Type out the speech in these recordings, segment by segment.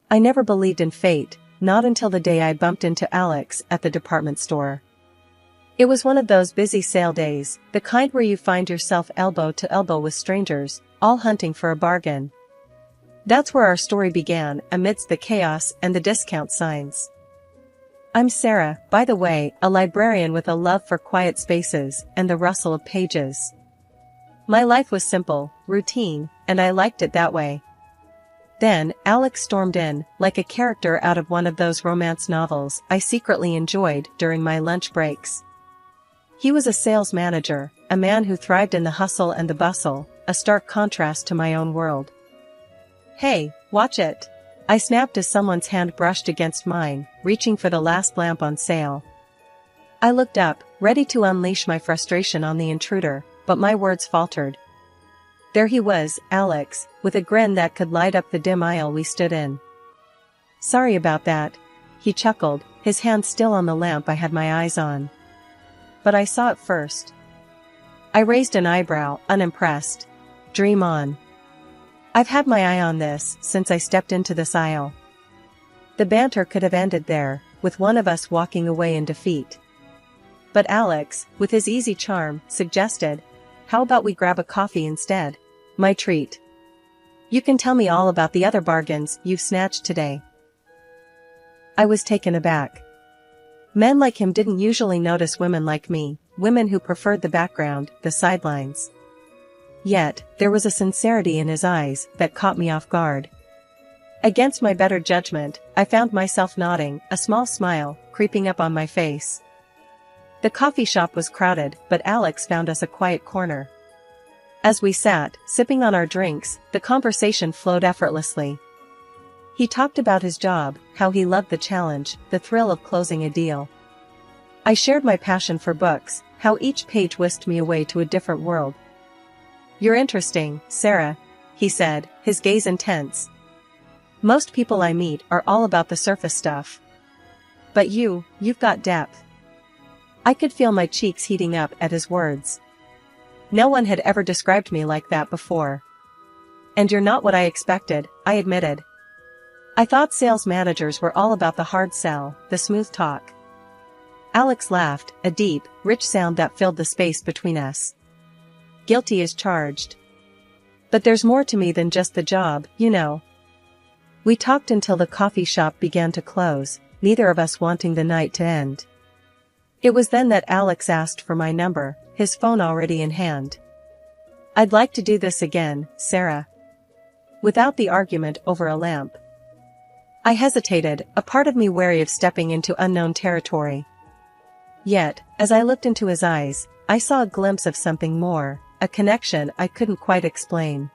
I never believed in fate, not until the day I bumped into Alex at the department store. It was one of those busy sale days, the kind where you find yourself elbow to elbow with strangers, all hunting for a bargain. That's where our story began, amidst the chaos and the discount signs. I'm Sarah, by the way, a librarian with a love for quiet spaces and the rustle of pages. My life was simple, routine, and I liked it that way. Then, Alex stormed in, like a character out of one of those romance novels I secretly enjoyed during my lunch breaks. He was a sales manager, a man who thrived in the hustle and the bustle, a stark contrast to my own world. "Hey, watch it!" I snapped as someone's hand brushed against mine, reaching for the last lamp on sale. I looked up, ready to unleash my frustration on the intruder, but my words faltered. There he was, Alex, with a grin that could light up the dim aisle we stood in. "Sorry about that," he chuckled, his hand still on the lamp I had my eyes on. "But I saw it first." I raised an eyebrow, unimpressed. "Dream on." I've had my eye on this since I stepped into this aisle. The banter could have ended there, with one of us walking away in defeat. But Alex, with his easy charm, suggested, "How about we grab a coffee instead? My treat. You can tell me all about the other bargains you've snatched today." I was taken aback. Men like him didn't usually notice women like me, women who preferred the background, the sidelines. Yet, there was a sincerity in his eyes that caught me off guard. Against my better judgment, I found myself nodding, a small smile creeping up on my face. The coffee shop was crowded, but Alex found us a quiet corner. As we sat, sipping on our drinks, the conversation flowed effortlessly. He talked about his job, how he loved the challenge, the thrill of closing a deal. I shared my passion for books, how each page whisked me away to a different world. "You're interesting, Sarah," he said, his gaze intense. "Most people I meet are all about the surface stuff. But you've got depth." I could feel my cheeks heating up at his words. No one had ever described me like that before. "And you're not what I expected," I admitted. "I thought sales managers were all about the hard sell, the smooth talk." Alex laughed, a deep, rich sound that filled the space between us. "Guilty as charged. But there's more to me than just the job, you know." We talked until the coffee shop began to close, neither of us wanting the night to end. It was then that Alex asked for my number, his phone already in hand. "I'd like to do this again, Sarah." Without the argument over a lamp. I hesitated, a part of me wary of stepping into unknown territory. Yet, as I looked into his eyes, I saw a glimpse of something more, a connection I couldn't quite explain.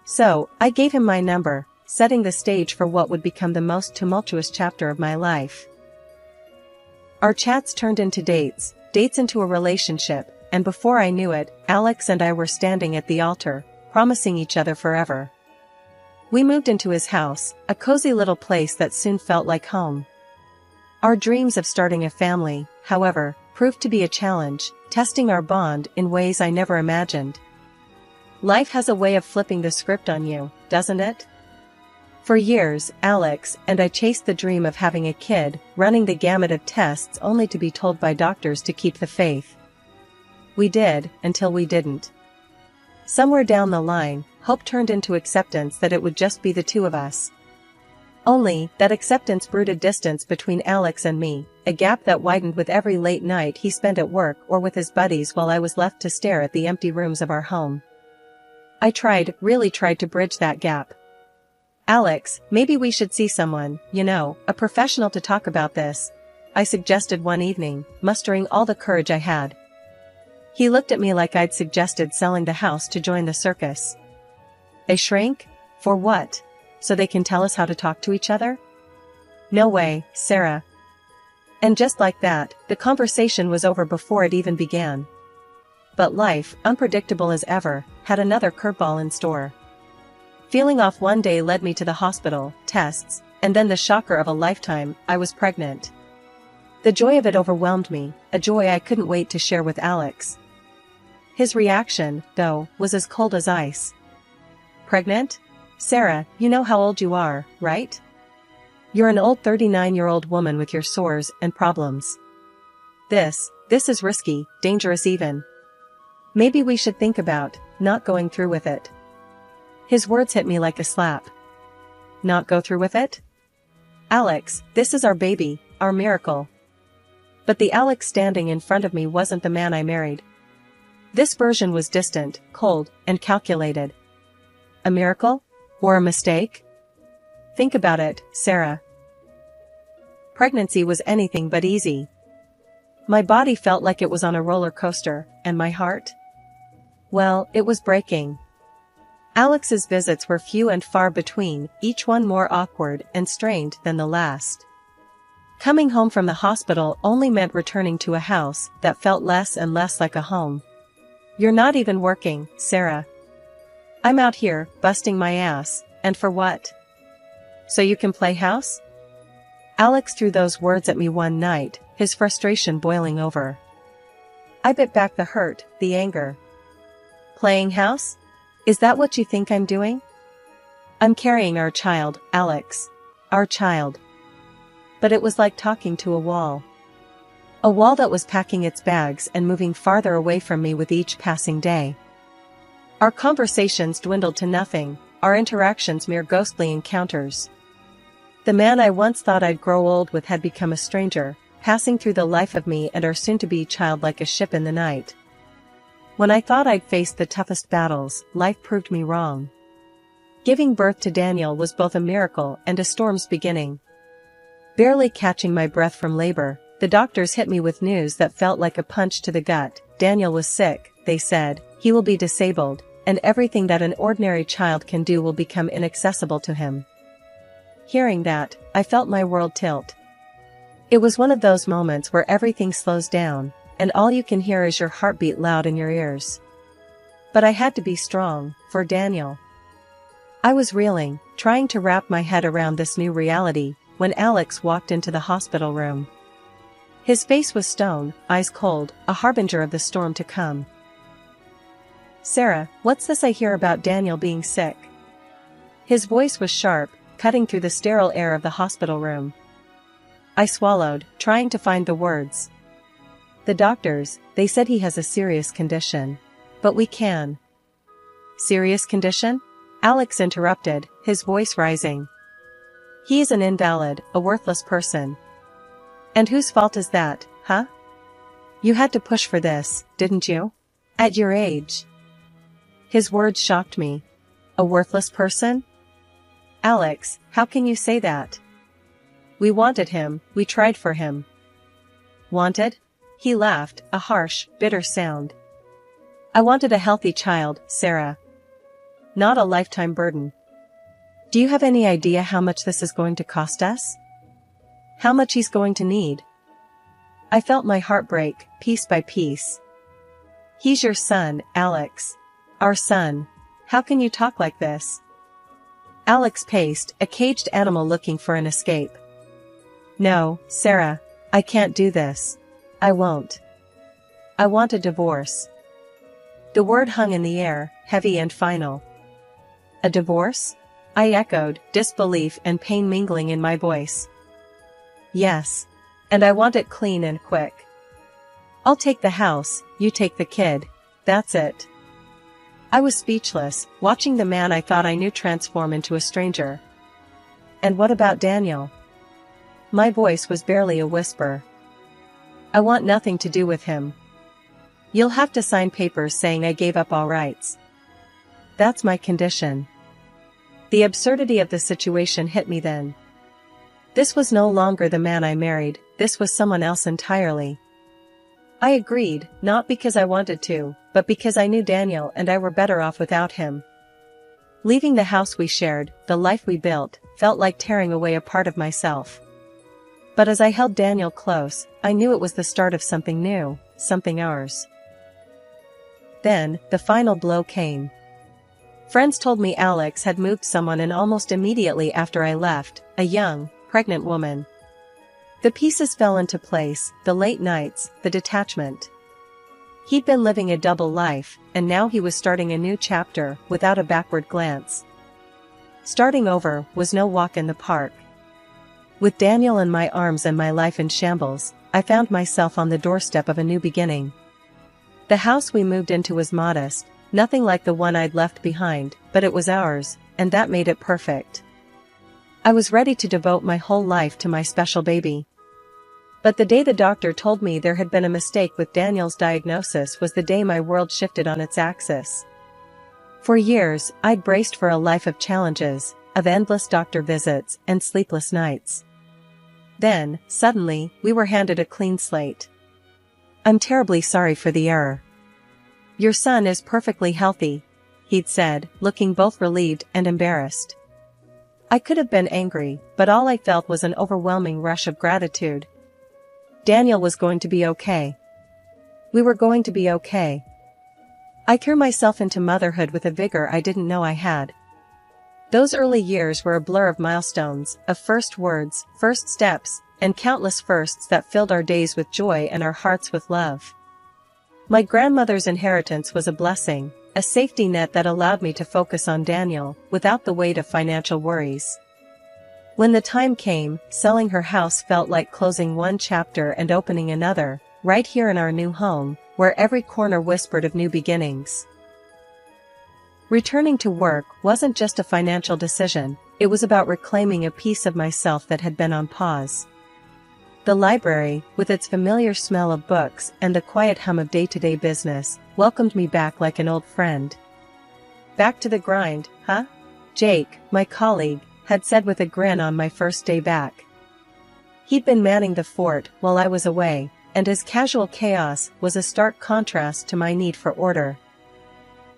So, I gave him my number, setting the stage for what would become the most tumultuous chapter of my life. Our chats turned into dates into a relationship, and before I knew it, Alex and I were standing at the altar, promising each other forever. We moved into his house, a cozy little place that soon felt like home. Our dreams of starting a family, however, proved to be a challenge, testing our bond in ways I never imagined. Life has a way of flipping the script on you, doesn't it? For years, Alex and I chased the dream of having a kid, running the gamut of tests only to be told by doctors to keep the faith. We did, until we didn't. Somewhere down the line, hope turned into acceptance that it would just be the two of us. Only, that acceptance brewed a distance between Alex and me, a gap that widened with every late night he spent at work or with his buddies while I was left to stare at the empty rooms of our home. I really tried to bridge that gap. "Alex, maybe we should see someone, a professional to talk about this," I suggested one evening, mustering all the courage I had. He looked at me like I'd suggested selling the house to join the circus. "A shrink? For what? So they can tell us how to talk to each other?" "No way, Sarah." And just like that, the conversation was over before it even began. But life, unpredictable as ever, had another curveball in store. Feeling off one day led me to the hospital, tests, and then the shocker of a lifetime, I was pregnant. The joy of it overwhelmed me, a joy I couldn't wait to share with Alex. His reaction, though, was as cold as ice. "Pregnant? Sarah, you know how old you are, right?" You're an old 39-year-old woman with your sores and problems. This is risky, dangerous even. Maybe we should think about not going through with it." His words hit me like a slap. Not go through with it? Alex, this is our baby, our miracle. But the Alex standing in front of me wasn't the man I married. This version was distant, cold, and calculated. A miracle? Or a mistake? Think about it, Sarah. Pregnancy was anything but easy. My body felt like it was on a roller coaster, and my heart? Well, it was breaking. Alex's visits were few and far between, each one more awkward and strained than the last. Coming home from the hospital only meant returning to a house that felt less and less like a home. "You're not even working, Sarah. I'm out here, busting my ass, and for what? So you can play house?" Alex threw those words at me one night, his frustration boiling over. I bit back the hurt, the anger. "Playing house? Is that what you think I'm doing?" "I'm carrying our child, Alex. Our child." But it was like talking to a wall. A wall that was packing its bags and moving farther away from me with each passing day. Our conversations dwindled to nothing, our interactions mere ghostly encounters. The man I once thought I'd grow old with had become a stranger, passing through the life of me and our soon-to-be child like a ship in the night. When I thought I'd faced the toughest battles, life proved me wrong. Giving birth to Daniel was both a miracle and a storm's beginning. Barely catching my breath from labor, the doctors hit me with news that felt like a punch to the gut. Daniel was sick, they said, he will be disabled, and everything that an ordinary child can do will become inaccessible to him. Hearing that, I felt my world tilt. It was one of those moments where everything slows down, and all you can hear is your heartbeat loud in your ears. But I had to be strong, for Daniel. I was reeling, trying to wrap my head around this new reality, when Alex walked into the hospital room. His face was stone, eyes cold, a harbinger of the storm to come. "Sarah, what's this I hear about Daniel being sick?" His voice was sharp, cutting through the sterile air of the hospital room. I swallowed, trying to find the words. "The doctors, they said he has a serious condition. But we can." "Serious condition?" Alex interrupted, his voice rising. "He is an invalid, a worthless person." "And whose fault is that, huh? You had to push for this, didn't you? At your age?" His words shocked me. "A worthless person?" "Alex, how can you say that? We wanted him, we tried for him." "Wanted?" He laughed, a harsh, bitter sound. "I wanted a healthy child, Sarah. Not a lifetime burden. Do you have any idea how much this is going to cost us? How much he's going to need?" I felt my heart break, piece by piece. "He's your son, Alex. Our son. How can you talk like this?" Alex paced, a caged animal looking for an escape. "No, Sarah. I can't do this. I won't. I want a divorce." The word hung in the air, heavy and final. "A divorce?" I echoed, disbelief and pain mingling in my voice. "Yes. And I want it clean and quick. I'll take the house, you take the kid. That's it." I was speechless, watching the man I thought I knew transform into a stranger. "And what about Daniel?" My voice was barely a whisper. "I want nothing to do with him. You'll have to sign papers saying I gave up all rights. That's my condition." The absurdity of the situation hit me then. This was no longer the man I married, this was someone else entirely. I agreed, not because I wanted to, but because I knew Daniel and I were better off without him. Leaving the house we shared, the life we built, felt like tearing away a part of myself. But as I held Daniel close, I knew it was the start of something new, something ours. Then, the final blow came. Friends told me Alex had moved someone, and almost immediately after I left, a young, pregnant woman. The pieces fell into place, the late nights, the detachment. He'd been living a double life, and now he was starting a new chapter, without a backward glance. Starting over was no walk in the park. With Daniel in my arms and my life in shambles, I found myself on the doorstep of a new beginning. The house we moved into was modest, nothing like the one I'd left behind, but it was ours, and that made it perfect. I was ready to devote my whole life to my special baby. But the day the doctor told me there had been a mistake with Daniel's diagnosis was the day my world shifted on its axis. For years, I'd braced for a life of challenges, of endless doctor visits and sleepless nights. Then, suddenly, we were handed a clean slate. "I'm terribly sorry for the error. Your son is perfectly healthy," he'd said, looking both relieved and embarrassed. I could have been angry, but all I felt was an overwhelming rush of gratitude. Daniel was going to be okay. We were going to be okay. I threw myself into motherhood with a vigor I didn't know I had. Those early years were a blur of milestones, of first words, first steps, and countless firsts that filled our days with joy and our hearts with love. My grandmother's inheritance was a blessing, a safety net that allowed me to focus on Daniel, without the weight of financial worries. When the time came, selling her house felt like closing one chapter and opening another, right here in our new home, where every corner whispered of new beginnings. Returning to work wasn't just a financial decision, it was about reclaiming a piece of myself that had been on pause. The library, with its familiar smell of books and the quiet hum of day-to-day business, welcomed me back like an old friend. "Back to the grind, huh?" Jake, my colleague, had said with a grin on my first day back. He'd been manning the fort while I was away, and his casual chaos was a stark contrast to my need for order.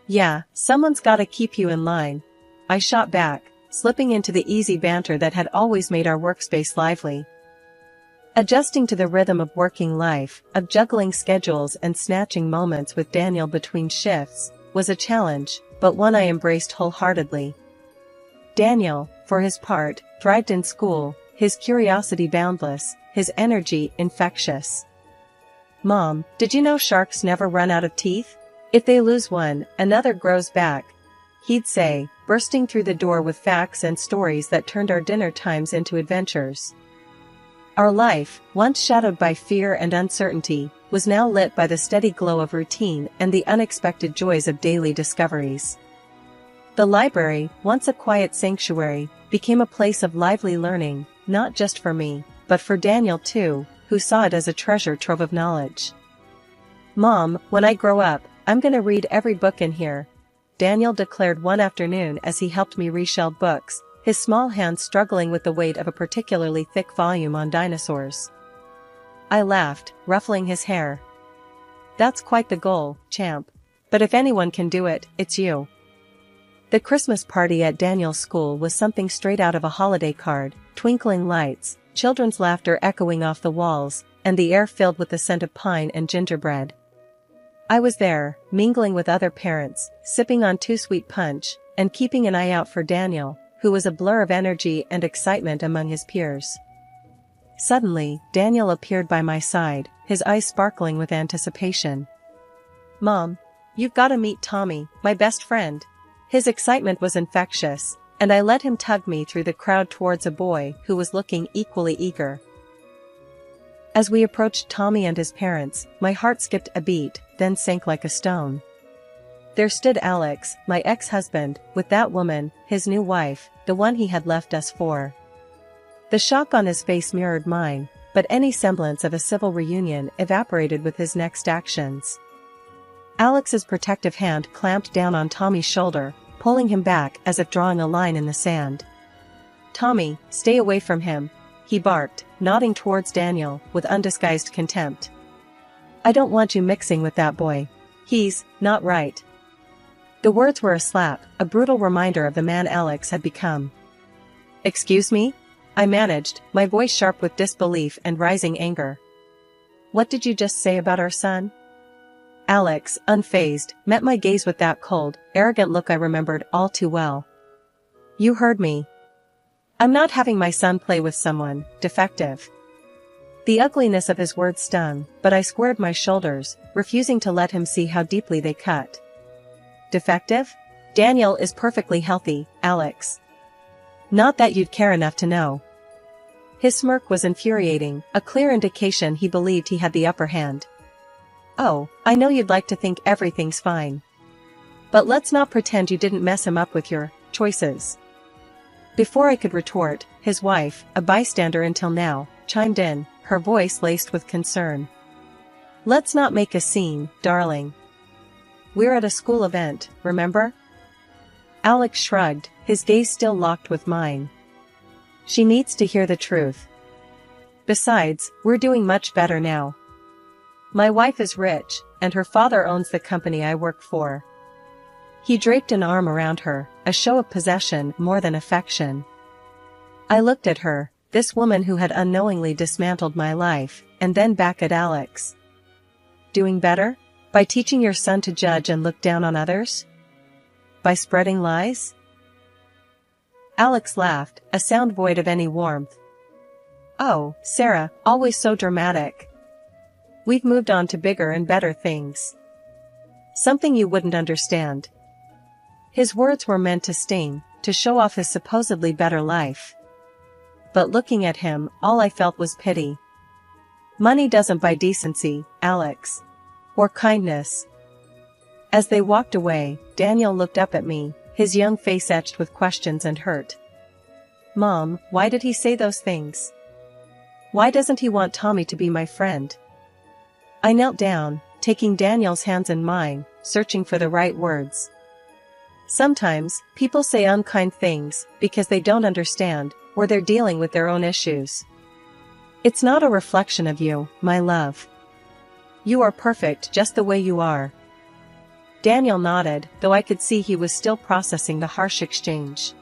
"Yeah, someone's gotta keep you in line," I shot back, slipping into the easy banter that had always made our workspace lively. Adjusting to the rhythm of working life, of juggling schedules and snatching moments with Daniel between shifts, was a challenge, but one I embraced wholeheartedly. Daniel, for his part, thrived in school, his curiosity boundless, his energy infectious. "Mom, did you know sharks never run out of teeth? If they lose one, another grows back," he'd say, bursting through the door with facts and stories that turned our dinner times into adventures. Our life, once shadowed by fear and uncertainty, was now lit by the steady glow of routine and the unexpected joys of daily discoveries. The library, once a quiet sanctuary, became a place of lively learning, not just for me, but for Daniel too, who saw it as a treasure trove of knowledge. "Mom, when I grow up, I'm gonna read every book in here," Daniel declared one afternoon as he helped me reshelve books, his small hands struggling with the weight of a particularly thick volume on dinosaurs. I laughed, ruffling his hair. "That's quite the goal, champ. But if anyone can do it, it's you." The Christmas party at Daniel's school was something straight out of a holiday card, twinkling lights, children's laughter echoing off the walls, and the air filled with the scent of pine and gingerbread. I was there, mingling with other parents, sipping on too sweet punch, and keeping an eye out for Daniel, who was a blur of energy and excitement among his peers. Suddenly, Daniel appeared by my side, his eyes sparkling with anticipation. "Mom, you've gotta meet Tommy, my best friend." His excitement was infectious, and I let him tug me through the crowd towards a boy who was looking equally eager. As we approached Tommy and his parents, my heart skipped a beat, then sank like a stone. There stood Alex, my ex-husband, with that woman, his new wife, the one he had left us for. The shock on his face mirrored mine, but any semblance of a civil reunion evaporated with his next actions. Alex's protective hand clamped down on Tommy's shoulder, pulling him back as if drawing a line in the sand. "Tommy, stay away from him," he barked, nodding towards Daniel, with undisguised contempt. "I don't want you mixing with that boy. He's not right." The words were a slap, a brutal reminder of the man Alex had become. "Excuse me?" I managed, my voice sharp with disbelief and rising anger. "What did you just say about our son?" Alex, unfazed, met my gaze with that cold, arrogant look I remembered all too well. "You heard me. I'm not having my son play with someone defective." The ugliness of his words stung, but I squared my shoulders, refusing to let him see how deeply they cut. "Defective? Daniel is perfectly healthy, Alex. Not that you'd care enough to know." His smirk was infuriating, a clear indication he believed he had the upper hand. "Oh, I know you'd like to think everything's fine. But let's not pretend you didn't mess him up with your choices." Before I could retort, his wife, a bystander until now, chimed in, her voice laced with concern. "Let's not make a scene, darling. We're at a school event, remember?" Alex shrugged, his gaze still locked with mine. "She needs to hear the truth. Besides, we're doing much better now. My wife is rich, and her father owns the company I work for." He draped an arm around her, a show of possession more than affection. I looked at her, this woman who had unknowingly dismantled my life, and then back at Alex. "Doing better? By teaching your son to judge and look down on others? By spreading lies?" Alex laughed, a sound void of any warmth. "Oh, Sarah, always so dramatic. We've moved on to bigger and better things. Something you wouldn't understand." His words were meant to sting, to show off his supposedly better life. But looking at him, all I felt was pity. Money doesn't buy decency, Alex. Or kindness. As they walked away, Daniel looked up at me, his young face etched with questions and hurt. "Mom, why did he say those things? Why doesn't he want Tommy to be my friend?" I knelt down, taking Daniel's hands in mine, searching for the right words. Sometimes, people say unkind things because they don't understand, or they're dealing with their own issues. It's not a reflection of you, my love. You are perfect just the way you are. Daniel nodded, though I could see he was still processing the harsh exchange.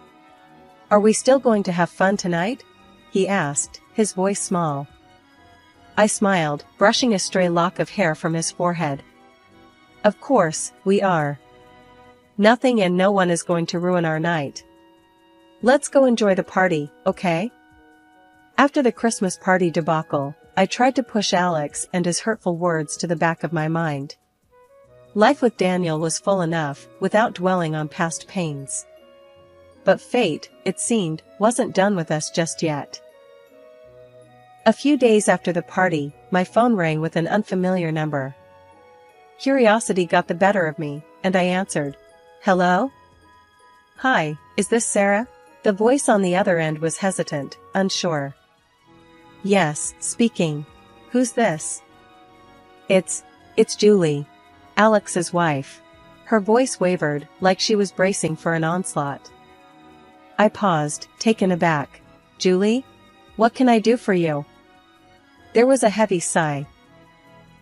"Are we still going to have fun tonight?" he asked, his voice small. I smiled, brushing a stray lock of hair from his forehead. "Of course, we are. Nothing and no one is going to ruin our night. Let's go enjoy the party, okay?" After the Christmas party debacle, I tried to push Alex and his hurtful words to the back of my mind. Life with Daniel was full enough, without dwelling on past pains. But fate, it seemed, wasn't done with us just yet. A few days after the party, my phone rang with an unfamiliar number. Curiosity got the better of me, and I answered. "Hello? Hi, is this Sarah?" The voice on the other end was hesitant, unsure. "Yes, speaking. Who's this?" It's Julie, Alex's wife." Her voice wavered, like she was bracing for an onslaught. I paused, taken aback. "Julie? What can I do for you?" There was a heavy sigh.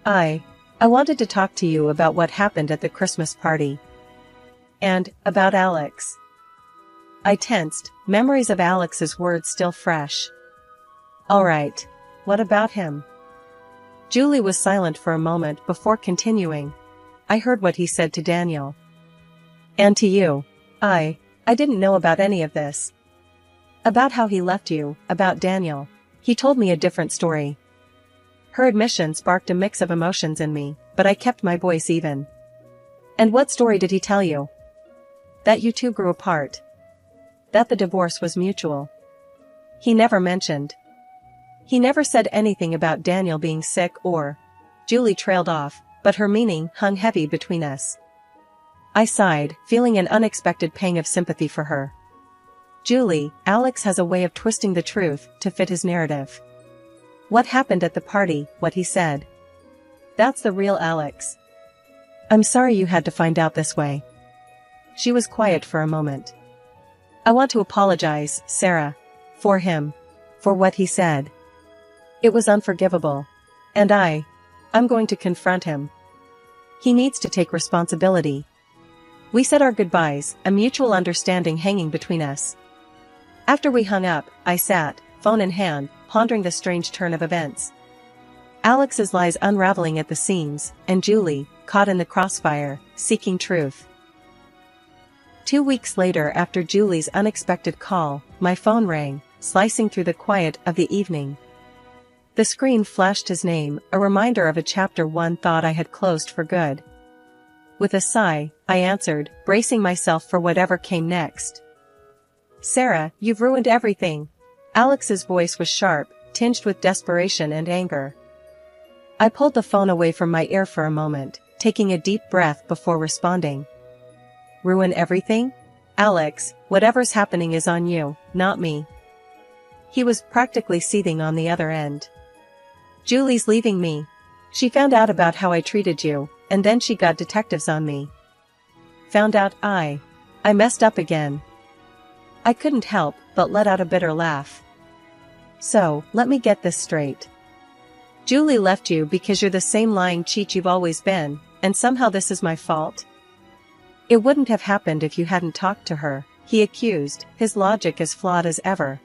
I wanted to talk to you about what happened at the Christmas party. And, about Alex." I tensed, memories of Alex's words still fresh. "All right. What about him?" Julie was silent for a moment before continuing. "I heard what he said to Daniel. And to you. I didn't know about any of this. About how he left you, about Daniel. He told me a different story." Her admission sparked a mix of emotions in me, but I kept my voice even. "And what story did he tell you?" "That you two grew apart. That the divorce was mutual. He never mentioned. He never said anything about Daniel being sick or..." Julie trailed off, but her meaning hung heavy between us. I sighed, feeling an unexpected pang of sympathy for her. "Julie, Alex has a way of twisting the truth to fit his narrative. What happened at the party, what he said. That's the real Alex. I'm sorry you had to find out this way." She was quiet for a moment. "I want to apologize, Sarah. For him. For what he said. It was unforgivable. And I'm going to confront him. He needs to take responsibility." We said our goodbyes, a mutual understanding hanging between us. After we hung up, I sat, phone in hand, pondering the strange turn of events. Alex's lies unraveling at the seams, and Julie, caught in the crossfire, seeking truth. 2 weeks later, after Julie's unexpected call, my phone rang, slicing through the quiet of the evening. The screen flashed his name, a reminder of a chapter one thought I had closed for good. With a sigh, I answered, bracing myself for whatever came next. "Sarah, you've ruined everything. Alex's voice was sharp, tinged with desperation and anger. I pulled the phone away from my ear for a moment, taking a deep breath before responding. Ruin everything? Alex, whatever's happening is on you, not me. He was practically seething on the other end. Julie's leaving me. She found out about how I treated you, and then she got detectives on me. Found out I messed up again. I couldn't help but let out a bitter laugh. So, let me get this straight. Julie left you because you're the same lying cheat you've always been, and somehow this is my fault? It wouldn't have happened if you hadn't talked to her, he accused, his logic as flawed as ever.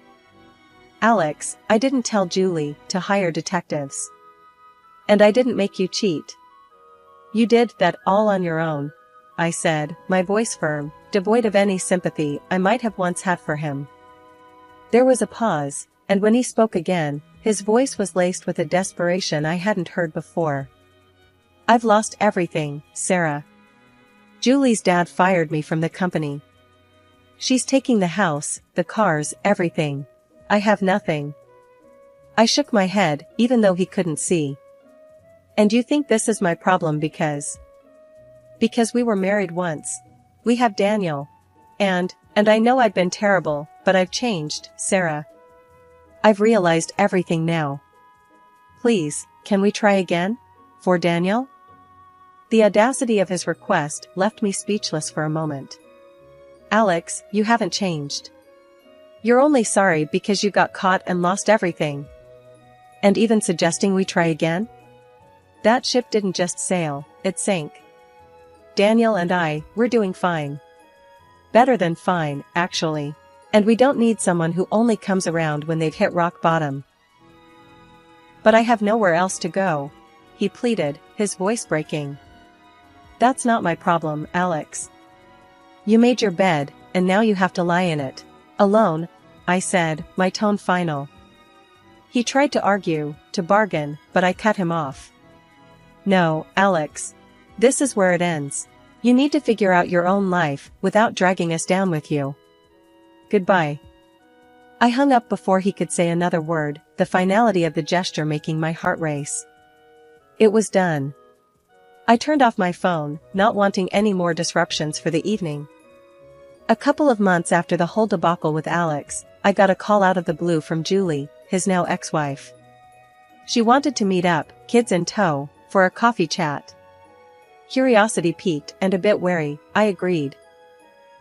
Alex, I didn't tell Julie to hire detectives. And I didn't make you cheat. You did that all on your own, I said, my voice firm, devoid of any sympathy I might have once had for him. There was a pause, and when he spoke again, his voice was laced with a desperation I hadn't heard before. I've lost everything, Sarah. Julie's dad fired me from the company. She's taking the house, the cars, everything. I have nothing. I shook my head, even though he couldn't see. And you think this is my problem because we were married once. We have Daniel. And I know I've been terrible, but I've changed, Sarah. I've realized everything now. Please, can we try again? For Daniel? The audacity of his request left me speechless for a moment. Alex, you haven't changed. You're only sorry because you got caught and lost everything. And even suggesting we try again? That ship didn't just sail, it sank. Daniel and we're doing fine. Better than fine, actually. And we don't need someone who only comes around when they've hit rock bottom. But I have nowhere else to go, he pleaded, his voice breaking. That's not my problem, Alex. You made your bed, and now you have to lie in it. Alone, I said, my tone final. He tried to argue, to bargain, but I cut him off. No, Alex. This is where it ends. You need to figure out your own life, without dragging us down with you. Goodbye. I hung up before he could say another word, the finality of the gesture making my heart race. It was done. I turned off my phone, not wanting any more disruptions for the evening. A couple of months after the whole debacle with Alex, I got a call out of the blue from Julie, his now ex-wife. She wanted to meet up, kids in tow, for a coffee chat. Curiosity piqued and a bit wary, I agreed.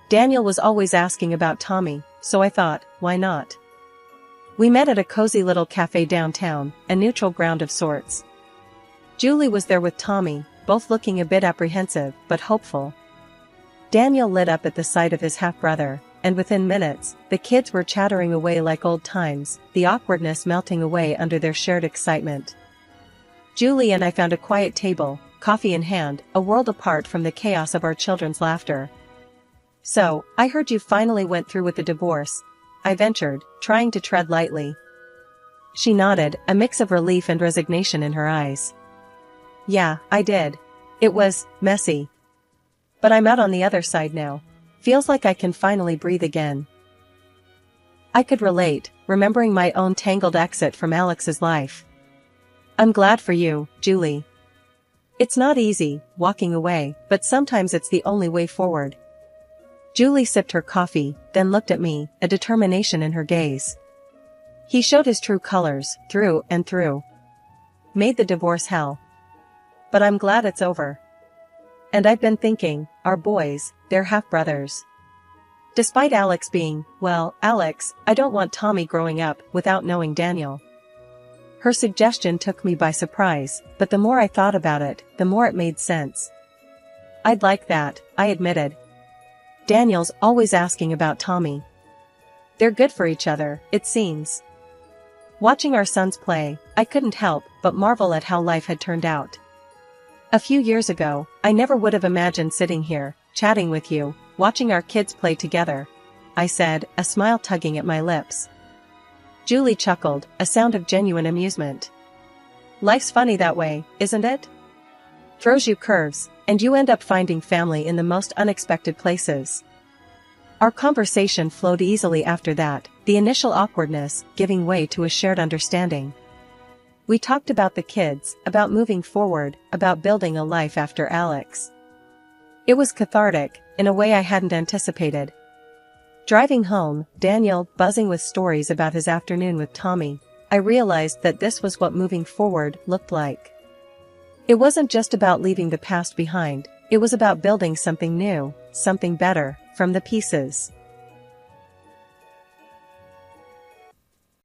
Daniel was always asking about Tommy, so I thought, why not? We met at a cozy little cafe downtown, a neutral ground of sorts. Julie was there with Tommy, both looking a bit apprehensive, but hopeful. Daniel lit up at the sight of his half-brother, and within minutes, the kids were chattering away like old times, the awkwardness melting away under their shared excitement. Julie and I found a quiet table, coffee in hand, a world apart from the chaos of our children's laughter. So, I heard you finally went through with the divorce, I ventured, trying to tread lightly. She nodded, a mix of relief and resignation in her eyes. Yeah, I did. It was messy. But I'm out on the other side now. Feels like I can finally breathe again. I could relate, remembering my own tangled exit from Alex's life. I'm glad for you, Julie. It's not easy, walking away, but sometimes it's the only way forward. Julie sipped her coffee, then looked at me, a determination in her gaze. He showed his true colors, through and through. Made the divorce hell. But I'm glad it's over. And I've been thinking, our boys, they're half-brothers. Despite Alex being, well, Alex, I don't want Tommy growing up without knowing Daniel. Her suggestion took me by surprise, but the more I thought about it, the more it made sense. I'd like that, I admitted. Daniel's always asking about Tommy. They're good for each other, it seems. Watching our sons play, I couldn't help but marvel at how life had turned out. A few years ago, I never would have imagined sitting here, chatting with you, watching our kids play together, I said, a smile tugging at my lips. Julie chuckled, a sound of genuine amusement. Life's funny that way, isn't it? Throws you curves, and you end up finding family in the most unexpected places. Our conversation flowed easily after that, the initial awkwardness giving way to a shared understanding. We talked about the kids, about moving forward, about building a life after Alex. It was cathartic, in a way I hadn't anticipated. Driving home, Daniel buzzing with stories about his afternoon with Tommy, I realized that this was what moving forward looked like. It wasn't just about leaving the past behind, it was about building something new, something better, from the pieces.